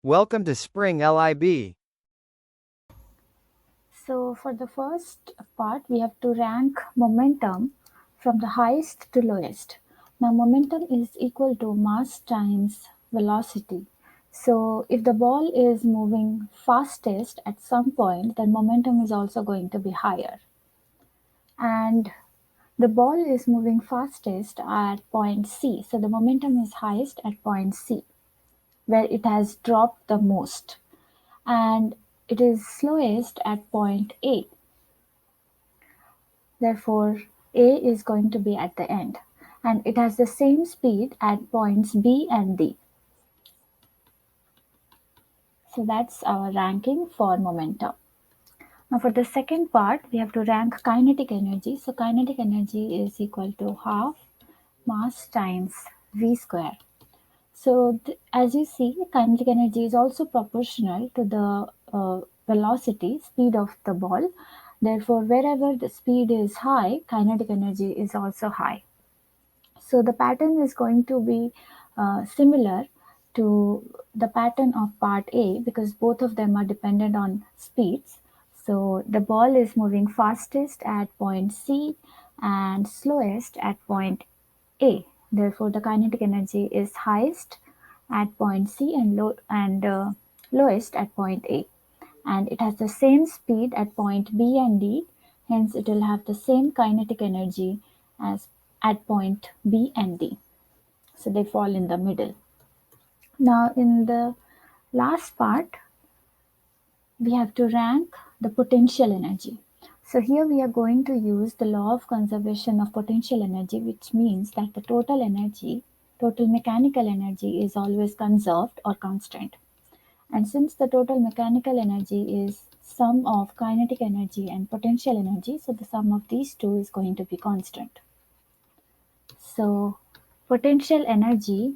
Welcome to Spring LIB. So for the first part, we have to rank momentum from the highest to lowest. Now momentum is equal to mass times velocity. So if the ball is moving fastest at some point, then momentum is also going to be higher. And the ball is moving fastest at point C. So the momentum is highest at point C, where it has dropped the most. And it is slowest at point A. Therefore, A is going to be at the end, and it has the same speed at points B and D. So that's our ranking for momentum. Now for the second part, we have to rank kinetic energy. So kinetic energy is equal to half mass times v square. So as you see, kinetic energy is also proportional to the velocity, speed of the ball. Therefore, wherever the speed is high, kinetic energy is also high. So the pattern is going to be similar to the pattern of part A because both of them are dependent on speeds. So the ball is moving fastest at point C and slowest at point A. Therefore, the kinetic energy is highest at point C and lowest at point A. And it has the same speed at point B and D, hence it will have the same kinetic energy as at point B and D. So they fall in the middle. Now in the last part, we have to rank the potential energy. So here we are going to use the law of conservation of potential energy, which means that the total energy, total mechanical energy is always conserved or constant. And since the total mechanical energy is sum of kinetic energy and potential energy, so the sum of these two is going to be constant. So potential energy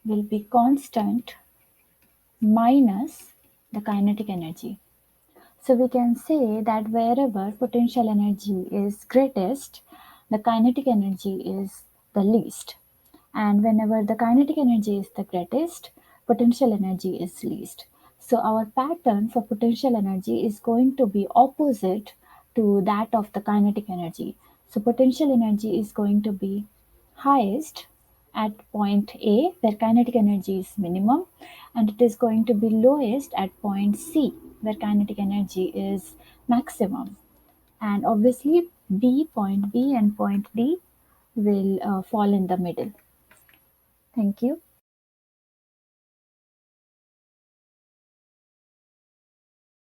will be constant minus the kinetic energy. So we can say that wherever potential energy is greatest, the kinetic energy is the least. And whenever the kinetic energy is the greatest, potential energy is least. So our pattern for potential energy is going to be opposite to that of the kinetic energy. So potential energy is going to be highest at point A, where kinetic energy is minimum, and it is going to be lowest at point C, where kinetic energy is maximum. And obviously, point B and point D will fall in the middle. Thank you.